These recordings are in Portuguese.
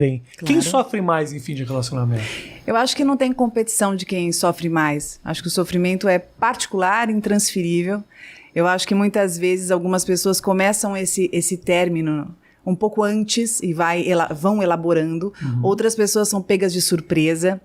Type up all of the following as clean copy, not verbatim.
Bem, Claro. quem sofre mais em fim de relacionamento? Eu acho que não tem competição de quem sofre mais. Acho que o sofrimento é particular, intransferível. Eu acho que muitas vezes algumas pessoas começam esse término um pouco antes e vão elaborando. Outras pessoas são pegas de surpresa.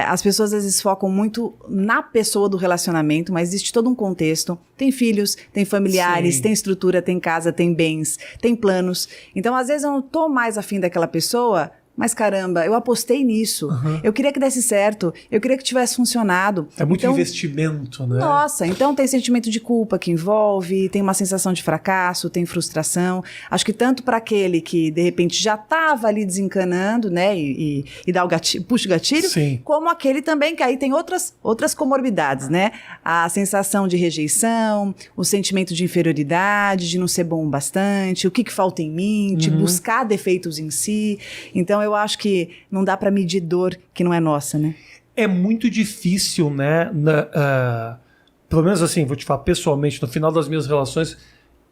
As pessoas às vezes focam muito na pessoa do relacionamento, mas existe todo um contexto. Tem filhos, tem familiares, Sim. tem estrutura, tem casa, tem bens, tem planos. Então, às vezes eu não tô mais afim daquela pessoa, mas caramba, eu apostei nisso. Eu queria que desse certo, eu queria que tivesse funcionado. É muito Então, investimento, né? nossa, então tem sentimento de culpa que envolve, tem uma sensação de fracasso, tem frustração. Acho que tanto para aquele que, de repente, já estava ali desencanando, né, e dá o gatilho, puxa o gatilho, Sim. como aquele também que aí tem outras comorbidades, né? A sensação de rejeição, o sentimento de inferioridade, de não ser bom o bastante, o que falta em mim, de buscar defeitos em si. Então, eu acho que não dá para medir dor que não é nossa, né? É muito difícil, né? Pelo menos assim, vou te falar pessoalmente, no final das minhas relações,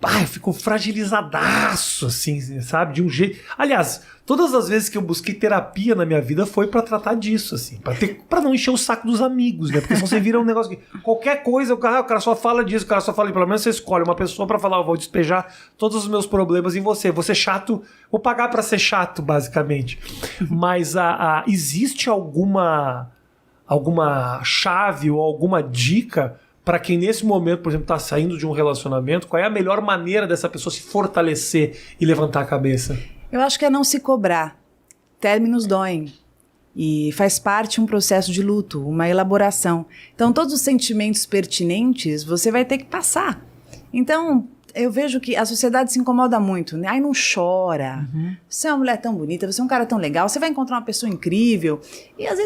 eu fico fragilizadaço, assim, sabe? De um jeito. Aliás, todas as vezes que eu busquei terapia na minha vida foi pra tratar disso, assim, pra não encher o saco dos amigos, né? Porque se você vira um negócio que qualquer coisa, o cara só fala disso, o cara só fala, pelo menos você escolhe uma pessoa pra falar, eu vou despejar todos os meus problemas em você. Vou ser chato, vou pagar pra ser chato, basicamente. Mas existe alguma chave ou alguma dica para quem nesse momento, por exemplo, está saindo de um relacionamento, qual é a melhor maneira dessa pessoa se fortalecer e levantar a cabeça? Eu acho que é não se cobrar. Términos doem. E faz parte um processo de luto, uma elaboração. Então, todos os sentimentos pertinentes você vai ter que passar. Então, eu vejo que a sociedade se incomoda muito, né? Ai, não chora. Você é uma mulher tão bonita, você é um cara tão legal, você vai encontrar uma pessoa incrível. E às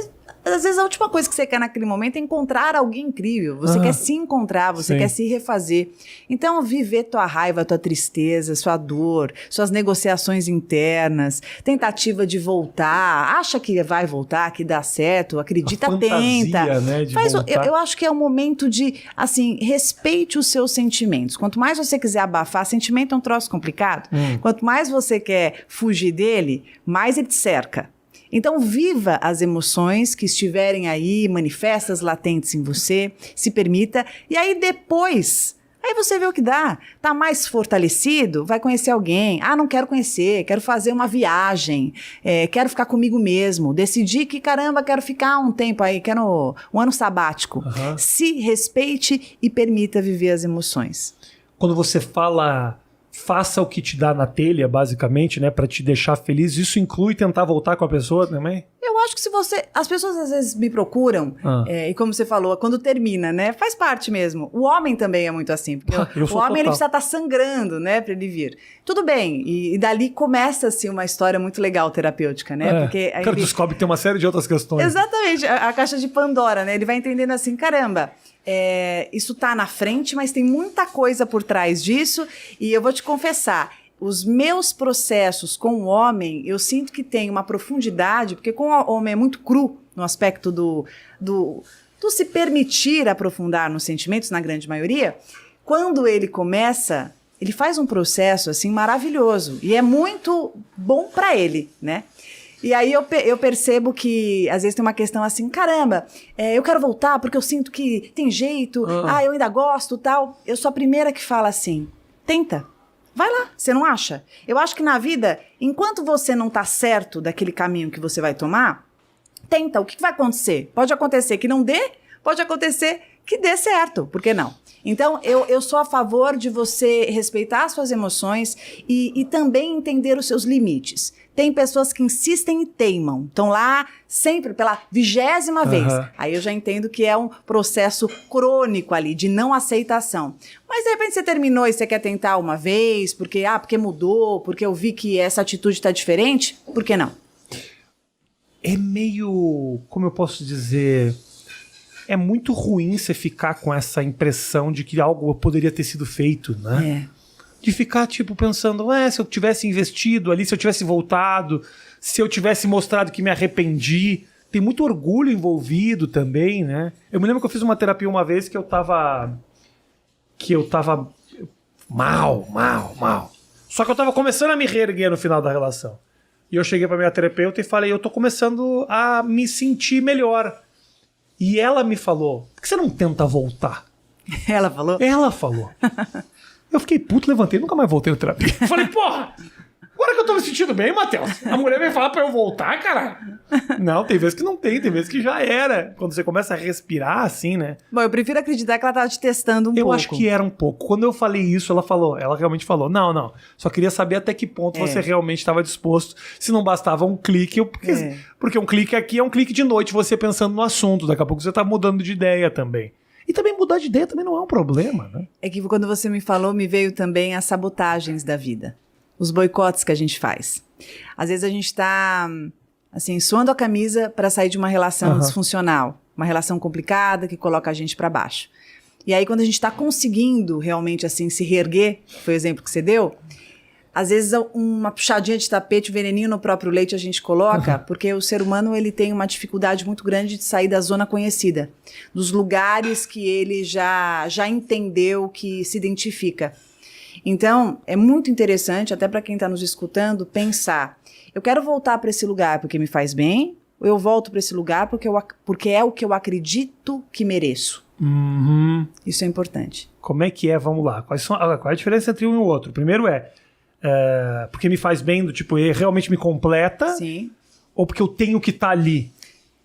vezes a última coisa que você quer naquele momento é encontrar alguém incrível. Você quer se encontrar, você quer se refazer. Então, viver tua raiva, tua tristeza, sua dor, suas negociações internas, tentativa de voltar, acha que vai voltar, que dá certo, acredita, tenta. Né, de voltar. Eu acho que é um momento de, assim, respeite os seus sentimentos. Quanto mais você quiser abafar, sentimento é um troço complicado. Quanto mais você quer fugir dele, mais ele te cerca. Então, viva as emoções que estiverem aí, manifestas, latentes em você, se permita, e aí depois, aí você vê o que dá. Tá mais fortalecido, vai conhecer alguém. Não quero conhecer, quero fazer uma viagem, quero ficar comigo mesmo, decidi que, caramba, quero ficar um tempo aí, quero um ano sabático. Se respeite e permita viver as emoções. Quando você fala... Faça o que te dá na telha, basicamente, né? Pra te deixar feliz. Isso inclui tentar voltar com a pessoa também? Eu acho que se você... As pessoas às vezes me procuram, e como você falou, quando termina, né? Faz parte mesmo. O homem também é muito assim. Porque o homem ele precisa estar sangrando, né? Pra ele vir. Tudo bem. E dali começa-se uma história muito legal terapêutica, né? Porque aí cara, descobre que tem uma série de outras questões. Exatamente. A caixa de Pandora, né? Ele vai entendendo assim, caramba... isso tá na frente, mas tem muita coisa por trás disso, e eu vou te confessar, os meus processos com o homem, eu sinto que tem uma profundidade, porque com o homem é muito cru no aspecto do se permitir aprofundar nos sentimentos, na grande maioria. Quando ele começa, ele faz um processo assim maravilhoso, e é muito bom para ele, né? E aí eu percebo que, às vezes, tem uma questão assim, caramba, eu quero voltar porque eu sinto que tem jeito, eu ainda gosto, tal. Eu sou a primeira que fala assim, tenta, vai lá, você não acha? Eu acho que na vida, enquanto você não tá certo daquele caminho que você vai tomar, tenta, o que vai acontecer? Pode acontecer que não dê, pode acontecer que dê certo, por que não? Então, eu sou a favor de você respeitar as suas emoções e também entender os seus limites. Tem pessoas que insistem e teimam. Estão lá sempre pela 20ª vez. Aí eu já entendo que é um processo crônico ali, de não aceitação. Mas de repente você terminou e você quer tentar uma vez, porque mudou, porque eu vi que essa atitude está diferente, por que não? É meio, como eu posso dizer... É muito ruim você ficar com essa impressão de que algo poderia ter sido feito, né? De ficar, tipo, pensando, se eu tivesse investido ali, se eu tivesse voltado, se eu tivesse mostrado que me arrependi. Tem muito orgulho envolvido também, né? Eu me lembro que eu fiz uma terapia uma vez que eu tava mal. Só que eu tava começando a me reerguer no final da relação. E eu cheguei pra minha terapeuta e falei, eu tô começando a me sentir melhor. E ela me falou, por que você não tenta voltar? Ela falou? Ela falou. Eu fiquei puto, levantei, nunca mais voltei no terapia. Falei, porra, agora que eu tô me sentindo bem, Matheus, a mulher vem falar pra eu voltar, cara. Não, tem vezes que não tem vezes que já era. Quando você começa a respirar assim, né? Bom, eu prefiro acreditar que ela tava te testando um pouco. Eu acho que era um pouco. Quando eu falei isso, ela realmente falou, não, só queria saber até que ponto você realmente estava disposto, se não bastava um clique, porque um clique aqui é um clique de noite, você pensando no assunto, daqui a pouco você tá mudando de ideia também. E também mudar de ideia também não é um problema, né? É que quando você me falou, me veio também as sabotagens da vida. Os boicotes que a gente faz. Às vezes a gente tá, assim, suando a camisa para sair de uma relação disfuncional. Uma relação complicada que coloca a gente para baixo. E aí quando a gente tá conseguindo realmente, assim, se reerguer, foi o exemplo que você deu, às vezes uma puxadinha de tapete, um veneninho no próprio leite a gente coloca, porque o ser humano ele tem uma dificuldade muito grande de sair da zona conhecida, dos lugares que ele já entendeu, que se identifica. Então, é muito interessante, até para quem está nos escutando, pensar, eu quero voltar para esse lugar porque me faz bem, ou eu volto para esse lugar porque é o que eu acredito que mereço. Isso é importante. Como é que é? Vamos lá. Qual é a diferença entre um e o outro? O primeiro porque me faz bem, do tipo, realmente me completa. Sim. Ou porque eu tenho que estar ali.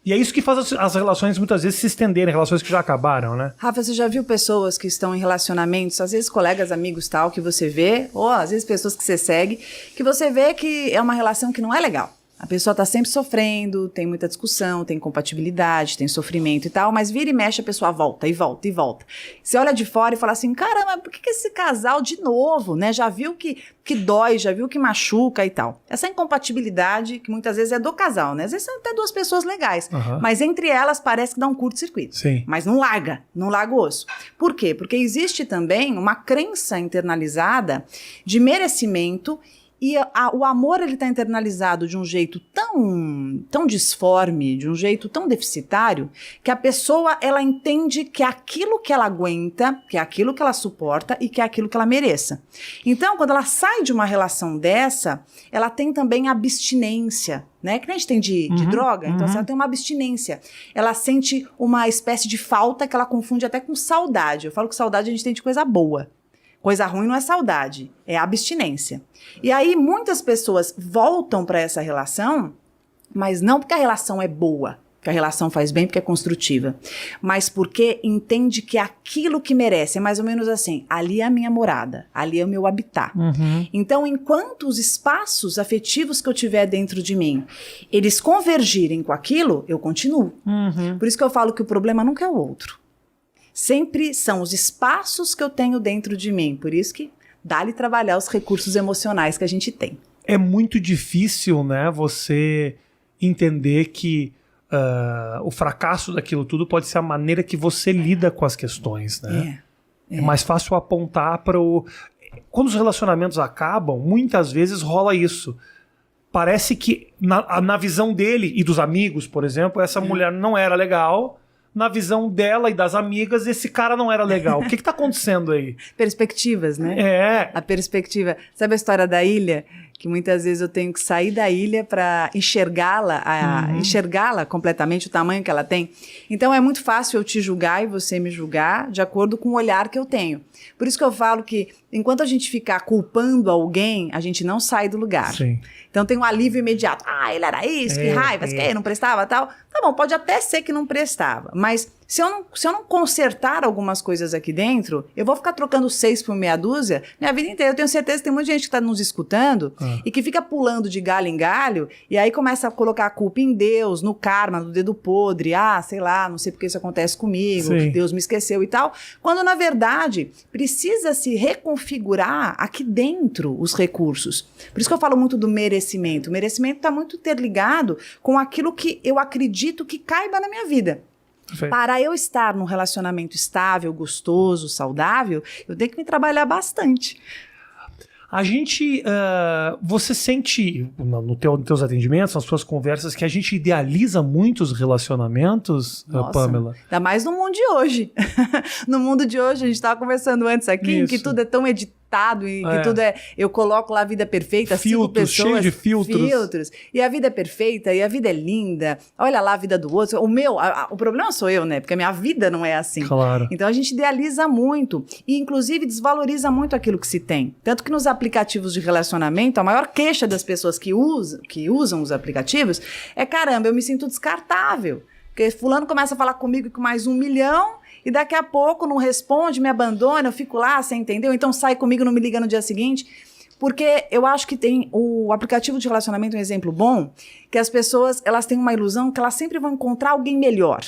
E é isso que faz as relações muitas vezes se estenderem, relações que já acabaram, né? Rafa, você já viu pessoas que estão em relacionamentos, às vezes colegas, amigos tal, que você vê, ou às vezes pessoas que você segue, que você vê que é uma relação que não é legal. A pessoa tá sempre sofrendo, tem muita discussão, tem incompatibilidade, tem sofrimento e tal, mas vira e mexe, a pessoa volta e volta e volta. Você olha de fora e fala assim, caramba, por que esse casal de novo, né? Já viu que dói, já viu que machuca e tal. Essa incompatibilidade, que muitas vezes é do casal, né? Às vezes são até duas pessoas legais, mas entre elas parece que dá um curto-circuito. Sim. Mas não larga o osso. Por quê? Porque existe também uma crença internalizada de merecimento. E o amor, ele está internalizado de um jeito tão disforme, de um jeito tão deficitário, que a pessoa, ela entende que é aquilo que ela aguenta, que é aquilo que ela suporta e que é aquilo que ela mereça. Então, quando ela sai de uma relação dessa, ela tem também abstinência, né? Que a gente tem de droga, então assim, ela tem uma abstinência. Ela sente uma espécie de falta que ela confunde até com saudade. Eu falo que saudade a gente tem de coisa boa. Coisa ruim não é saudade, é abstinência. E aí muitas pessoas voltam para essa relação, mas não porque a relação é boa, porque a relação faz bem, porque é construtiva, mas porque entende que é aquilo que merece. É mais ou menos assim, ali é a minha morada, ali é o meu habitat. Então, enquanto os espaços afetivos que eu tiver dentro de mim, eles convergirem com aquilo, eu continuo. Por isso que eu falo que o problema nunca é o outro. Sempre são os espaços que eu tenho dentro de mim. Por isso que dá-lhe trabalhar os recursos emocionais que a gente tem. É muito difícil, né, você entender que o fracasso daquilo tudo pode ser a maneira que você lida com as questões, né? É mais fácil apontar para o... Quando os relacionamentos acabam, muitas vezes rola isso. Parece que na visão dele e dos amigos, por exemplo, essa mulher não era legal... Na visão dela e das amigas, esse cara não era legal. O que tá acontecendo aí? Perspectivas, né? A perspectiva. Sabe a história da ilha? Que muitas vezes eu tenho que sair da ilha para enxergá-la completamente, o tamanho que ela tem. Então é muito fácil eu te julgar e você me julgar de acordo com o olhar que eu tenho. Por isso que eu falo que enquanto a gente ficar culpando alguém, a gente não sai do lugar. Sim. Então tem um alívio imediato. Ah, ele era isso, que raiva, que não prestava, tal. Tá bom, pode até ser que não prestava, mas se eu não consertar algumas coisas aqui dentro, eu vou ficar trocando 6 por meia dúzia minha vida inteira. Eu tenho certeza que tem muita gente que está nos escutando e que fica pulando de galho em galho e aí começa a colocar a culpa em Deus, no karma, no dedo podre. Ah, sei lá, não sei porque isso acontece comigo, Deus me esqueceu e tal. Quando, na verdade, precisa se reconfigurar aqui dentro os recursos. Por isso que eu falo muito do merecimento. O merecimento está muito interligado com aquilo que eu acredito que caiba na minha vida. Perfeito. Para eu estar num relacionamento estável, gostoso, saudável, eu tenho que me trabalhar bastante. A gente, você sente nos teus atendimentos, nas suas conversas, que a gente idealiza muito os relacionamentos, Pamela? Ainda mais no mundo de hoje. No mundo de hoje, a gente estava conversando antes aqui, em que tudo é tão descartado e que tudo é... Eu coloco lá a vida perfeita, filtros, 5 pessoas... cheio de filtros. E a vida é perfeita, e a vida é linda. Olha lá a vida do outro. O problema sou eu, né? Porque a minha vida não é assim. Claro. Então a gente idealiza muito e, inclusive, desvaloriza muito aquilo que se tem. Tanto que nos aplicativos de relacionamento, a maior queixa das pessoas que usam os aplicativos é: caramba, eu me sinto descartável. Porque fulano começa a falar comigo com mais 1 milhão e daqui a pouco não responde, me abandona, eu fico lá, você entendeu? Então sai comigo, não me liga no dia seguinte. Porque eu acho que tem o aplicativo de relacionamento um exemplo bom, que as pessoas elas têm uma ilusão que elas sempre vão encontrar alguém melhor.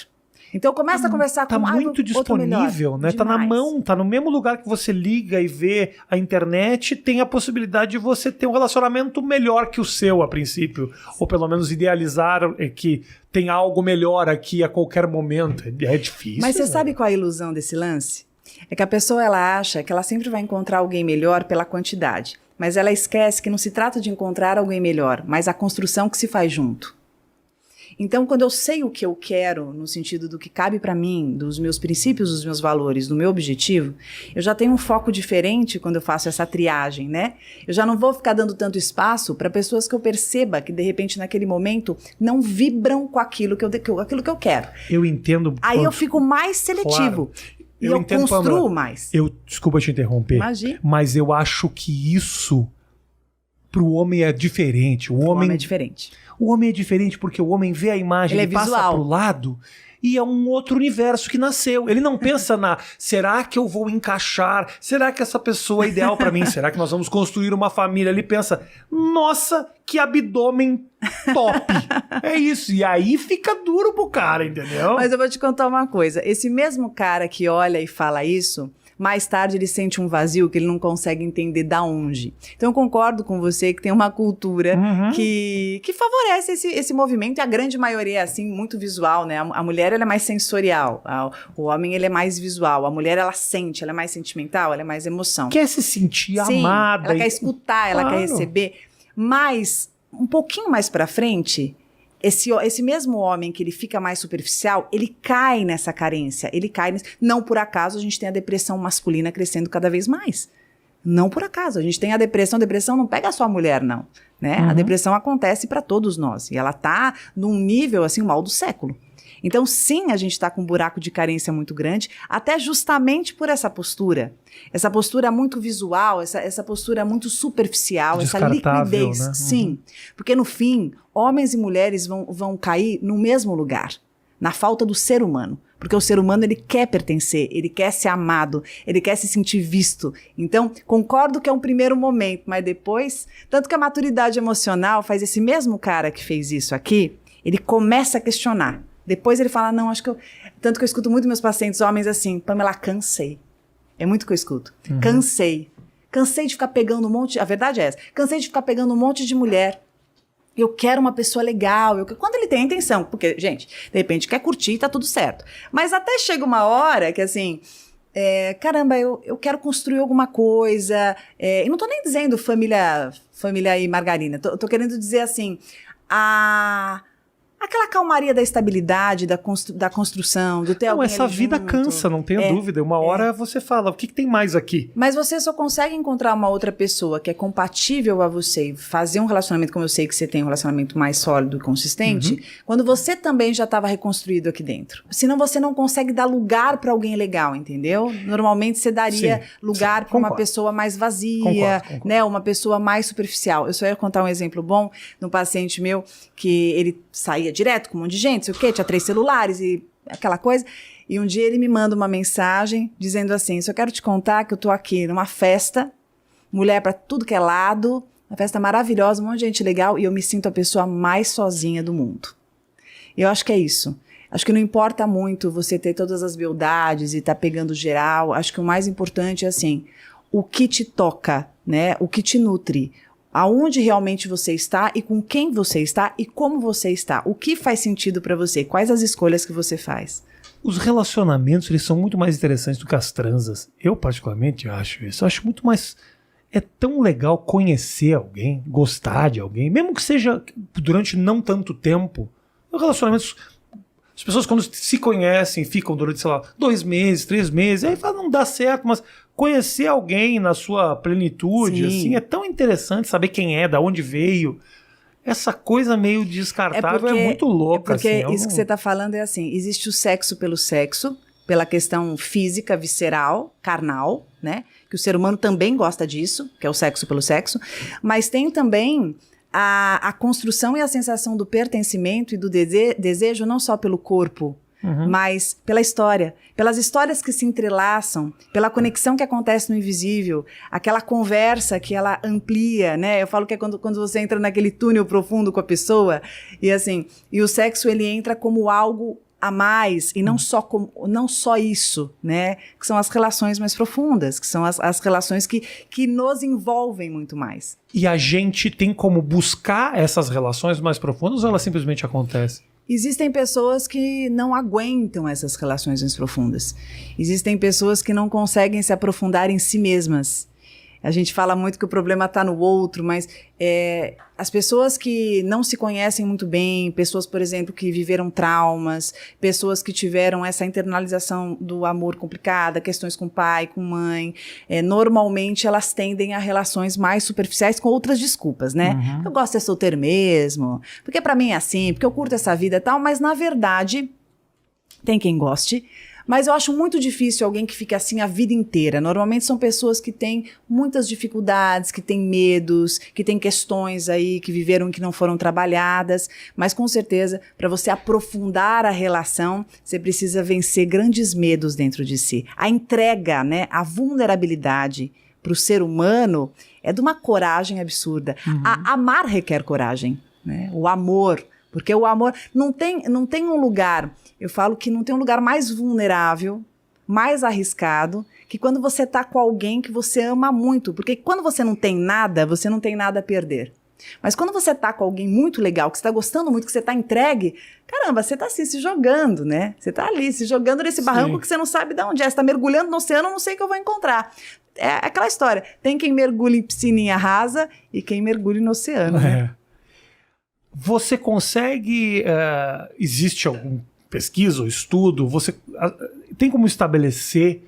Então começa a conversar com muito disponível, né? Tá na mão, tá no mesmo lugar que você liga e vê a internet, tem a possibilidade de você ter um relacionamento melhor que o seu a princípio, ou pelo menos idealizar que tem algo melhor aqui a qualquer momento. É difícil. Mas você sabe qual é a ilusão desse lance? É que a pessoa ela acha que ela sempre vai encontrar alguém melhor pela quantidade, mas ela esquece que não se trata de encontrar alguém melhor, mas a construção que se faz junto. Então, quando eu sei o que eu quero, no sentido do que cabe para mim, dos meus princípios, dos meus valores, do meu objetivo, eu já tenho um foco diferente quando eu faço essa triagem, né? Eu já não vou ficar dando tanto espaço para pessoas que eu perceba que, de repente, naquele momento, não vibram com aquilo que eu quero. Eu entendo. Aí eu fico mais seletivo. Claro. E eu construo mais. Desculpa te interromper. Imagina. Mas eu acho que isso pro homem é diferente. O homem é diferente. O homem é diferente porque o homem vê a imagem, ele passa pro lado e é um outro universo que nasceu. Ele não pensa será que eu vou encaixar? Será que essa pessoa é ideal para mim? Será que nós vamos construir uma família? Ele pensa, nossa, que abdômen top. É isso. E aí fica duro pro cara, entendeu? Mas eu vou te contar uma coisa. Esse mesmo cara que olha e fala isso, mais tarde ele sente um vazio que ele não consegue entender da onde. Então eu concordo com você que tem uma cultura que favorece esse movimento, e a grande maioria é assim, muito visual, né? A mulher ela é mais sensorial, o homem ele é mais visual, a mulher ela sente, ela é mais sentimental, ela é mais emoção. Quer se sentir Sim, amada. Ela quer escutar, ela quer receber, mas um pouquinho mais pra frente... Esse mesmo homem que ele fica mais superficial, ele cai nessa carência, não por acaso a gente tem a depressão masculina crescendo cada vez mais. Não por acaso, a gente tem a depressão não pega só a mulher não, né? A depressão acontece para todos nós e ela tá num nível assim, o mal do século. Então sim, a gente está com um buraco de carência muito grande, até justamente por essa postura muito visual, essa postura muito superficial, essa liquidez, né? Sim, porque no fim, homens e mulheres vão cair no mesmo lugar, na falta do ser humano, porque o ser humano ele quer pertencer, ele quer ser amado, ele quer se sentir visto. Então, concordo que é um primeiro momento, mas depois, tanto que a maturidade emocional faz esse mesmo cara que fez isso aqui, ele começa a questionar. Depois ele fala, não, acho que tanto que eu escuto muito meus pacientes homens assim, Pamela, cansei. É muito que eu escuto. Cansei de ficar pegando um monte, a verdade é essa, cansei de ficar pegando um monte de mulher. Eu quero uma pessoa legal, quando ele tem a intenção, porque, gente, de repente quer curtir, tá tudo certo. Mas até chega uma hora que assim, caramba, eu quero construir alguma coisa, e não tô nem dizendo família e margarina, tô querendo dizer assim, aquela calmaria da estabilidade, da construção, do ter alguém essa ali vida junto. cansa, não tenha dúvida. Uma hora você fala, o que tem mais aqui? Mas você só consegue encontrar uma outra pessoa que é compatível a você, fazer um relacionamento, como eu sei que você tem um relacionamento mais sólido e consistente, quando você também já estava reconstruído aqui dentro. Senão você não consegue dar lugar para alguém legal, entendeu? Normalmente você daria lugar para uma pessoa mais vazia, concordo. Né? Uma pessoa mais superficial. Eu só ia contar um exemplo bom de um paciente meu que ele saía direto com um monte de gente, sei o quê, tinha 3 celulares e aquela coisa. E um dia ele me manda uma mensagem dizendo assim, só quero te contar que eu tô aqui numa festa, mulher pra tudo que é lado, uma festa maravilhosa, um monte de gente legal, e eu me sinto a pessoa mais sozinha do mundo. E eu acho que é isso. Acho que não importa muito você ter todas as beldades e tá pegando geral, acho que o mais importante é assim, o que te toca, né? O que te nutre, aonde realmente você está e com quem você está e como você está. O que faz sentido para você? Quais as escolhas que você faz? Os relacionamentos, eles são muito mais interessantes do que as transas. Eu, particularmente, acho isso. Eu acho muito mais... É tão legal conhecer alguém, gostar de alguém, mesmo que seja durante não tanto tempo. Relacionamentos As pessoas quando se conhecem, ficam durante, sei lá, 2 meses, 3 meses, aí fala, não dá certo, mas conhecer alguém na sua plenitude, assim, é tão interessante saber quem é, da onde veio. Essa coisa meio descartável é muito louca. Porque assim, isso que você está falando é assim, existe o sexo, pela questão física, visceral, carnal, né? Que o ser humano também gosta disso, que é o sexo pelo sexo, mas tem também a construção e a sensação do pertencimento e do desejo não só pelo corpo, mas pela história, pelas histórias que se entrelaçam, pela conexão que acontece no invisível, aquela conversa que ela amplia, né? Eu falo que é quando você entra naquele túnel profundo com a pessoa, e assim, e o sexo ele entra como algo a mais, e não só isso, né? Que são as relações mais profundas, que são as relações que nos envolvem muito mais. E a gente tem como buscar essas relações mais profundas ou elas simplesmente acontecem? Existem pessoas que não aguentam essas relações mais profundas. Existem pessoas que não conseguem se aprofundar em si mesmas. A gente fala muito que o problema está no outro, mas as pessoas que não se conhecem muito bem, pessoas, por exemplo, que viveram traumas, pessoas que tiveram essa internalização do amor complicada, questões com pai, com mãe, normalmente elas tendem a relações mais superficiais com outras desculpas, né? Eu gosto de ser solteiro mesmo, porque pra mim é assim, porque eu curto essa vida e tal, mas na verdade, tem quem goste. Mas eu acho muito difícil alguém que fique assim a vida inteira. Normalmente são pessoas que têm muitas dificuldades, que têm medos, que têm questões aí, que viveram e que não foram trabalhadas. Mas com certeza, para você aprofundar a relação, você precisa vencer grandes medos dentro de si. A entrega, né, a vulnerabilidade para o ser humano é de uma coragem absurda. Amar requer coragem, né? O amor. Porque o amor não tem um lugar, eu falo que não tem um lugar mais vulnerável, mais arriscado, que quando você está com alguém que você ama muito. Porque quando você não tem nada a perder. Mas quando você está com alguém muito legal, que você está gostando muito, que você está entregue, caramba, você está assim, se jogando, né? Você está ali, se jogando nesse barranco que você não sabe de onde é. Você está mergulhando no oceano, não sei o que eu vou encontrar. É aquela história, tem quem mergulha em piscininha rasa e quem mergulha no oceano, né? Você consegue, existe alguma pesquisa ou estudo, você tem como estabelecer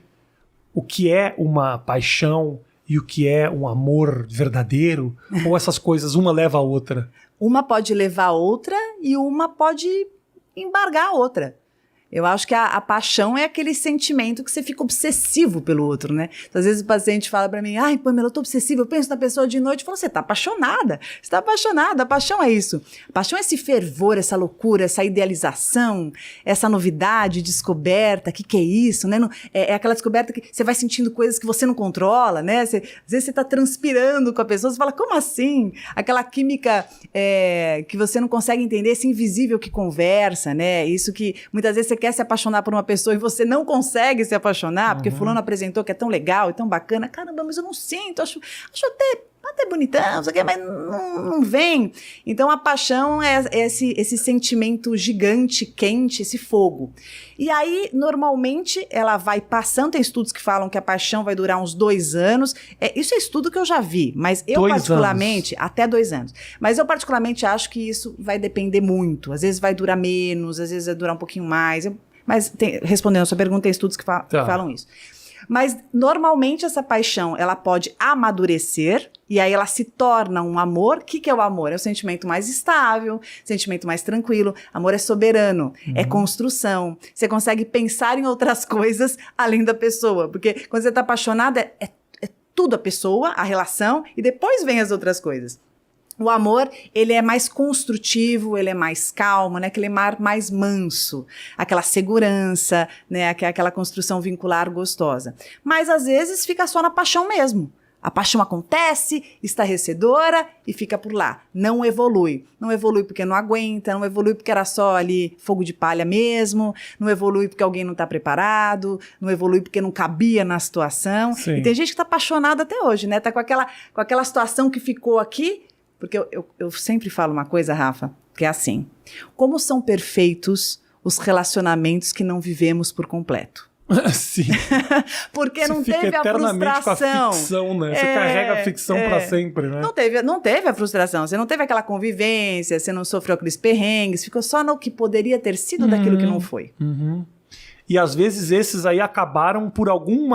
o que é uma paixão e o que é um amor verdadeiro? Ou essas coisas, uma leva a outra? Uma pode levar a outra e uma pode embargar a outra. Eu acho que a paixão é aquele sentimento que você fica obsessivo pelo outro, né? Então, às vezes o paciente fala pra mim, ai, Pamela, eu tô obsessiva, eu penso na pessoa de noite. Eu falo, você tá apaixonada, a paixão é isso. A paixão é esse fervor, essa loucura, essa idealização, essa novidade, descoberta, que é isso, né? É aquela descoberta que você vai sentindo coisas que você não controla, né? Às vezes você tá transpirando com a pessoa, você fala, como assim? Aquela química que você não consegue entender, esse invisível que conversa, né? Isso que muitas vezes você quer se apaixonar por uma pessoa e você não consegue se apaixonar, porque fulano apresentou que é tão legal e tão bacana. Caramba, mas eu não sinto, acho até bonitão, mas não vem. Então a paixão é esse sentimento gigante, quente, esse fogo. E aí, normalmente, ela vai passando, tem estudos que falam que a paixão vai durar uns 2 anos. Isso é estudo que eu já vi, mas eu particularmente, até 2 anos. Mas eu particularmente acho que isso vai depender muito. Às vezes vai durar menos, às vezes vai durar um pouquinho mais. Mas respondendo a sua pergunta, tem estudos que falam isso. Mas, normalmente, essa paixão, ela pode amadurecer e aí ela se torna um amor. O que é o amor? É o sentimento mais estável, sentimento mais tranquilo. Amor é soberano, é construção. Você consegue pensar em outras coisas além da pessoa. Porque quando você está apaixonada, é tudo a pessoa, a relação, e depois vem as outras coisas. O amor, ele é mais construtivo, ele é mais calmo, né? Aquele mar mais manso, aquela segurança, né? Aquela construção vincular gostosa. Mas, às vezes, fica só na paixão mesmo. A paixão acontece, estarrecedora e fica por lá. Não evolui. Não evolui porque não aguenta, não evolui porque era só ali fogo de palha mesmo, não evolui porque alguém não está preparado, não evolui porque não cabia na situação. Sim. E tem gente que está apaixonada até hoje, né? Tá com aquela situação que ficou aqui. Porque eu sempre falo uma coisa, Rafa, que é assim. Como são perfeitos os relacionamentos que não vivemos por completo. Sim. Porque Você não fica teve a eternamente frustração. com a ficção, né? Você carrega a ficção pra sempre, né? Não teve a frustração, você não teve aquela convivência, você não sofreu aqueles perrengues, ficou só no que poderia ter sido daquilo que não foi. E às vezes esses aí acabaram por algum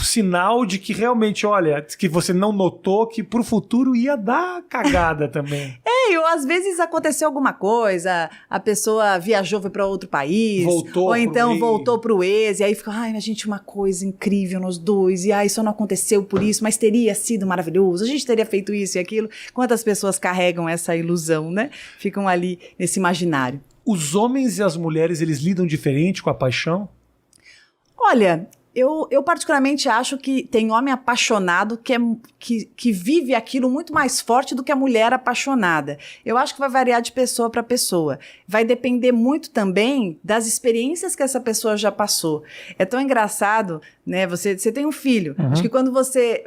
sinal de que realmente, olha, que você não notou que pro futuro ia dar cagada também. Ou às vezes aconteceu alguma coisa, a pessoa viajou, foi para outro país, ou então voltou pro ex, e aí fica, ai, a gente, uma coisa incrível nos dois, e ai, só não aconteceu por isso, mas teria sido maravilhoso, a gente teria feito isso e aquilo. Quantas pessoas carregam essa ilusão, né? Ficam ali nesse imaginário. Os homens e as mulheres, eles lidam diferente com a paixão? Olha, eu particularmente acho que tem homem apaixonado que vive aquilo muito mais forte do que a mulher apaixonada. Eu acho que vai variar de pessoa para pessoa. Vai depender muito também das experiências que essa pessoa já passou. É tão engraçado, né? Você tem um filho. Acho que quando você,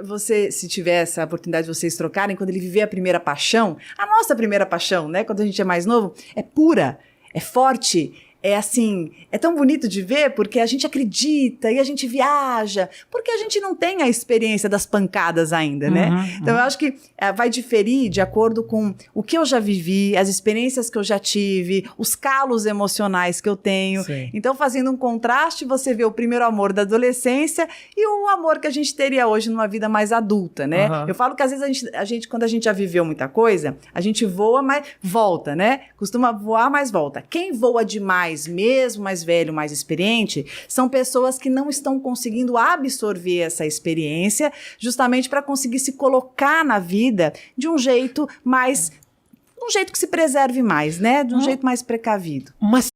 se tiver essa oportunidade de vocês trocarem, quando ele viver a primeira paixão, a nossa primeira paixão, né? Quando a gente é mais novo, é pura, é forte. É assim, é tão bonito de ver porque a gente acredita e a gente viaja, porque a gente não tem a experiência das pancadas ainda, né? Então eu acho que vai diferir de acordo com o que eu já vivi, as experiências que eu já tive, os calos emocionais que eu tenho. Sim. Então, fazendo um contraste, você vê o primeiro amor da adolescência e o amor que a gente teria hoje numa vida mais adulta, né? Eu falo que às vezes a gente, quando a gente já viveu muita coisa, a gente voa, mas volta, né? Costuma voar, mas volta. Quem voa demais, mesmo mais velho, mais experiente, são pessoas que não estão conseguindo absorver essa experiência justamente para conseguir se colocar na vida de um jeito que se preserve mais, né? De um jeito mais precavido. Mas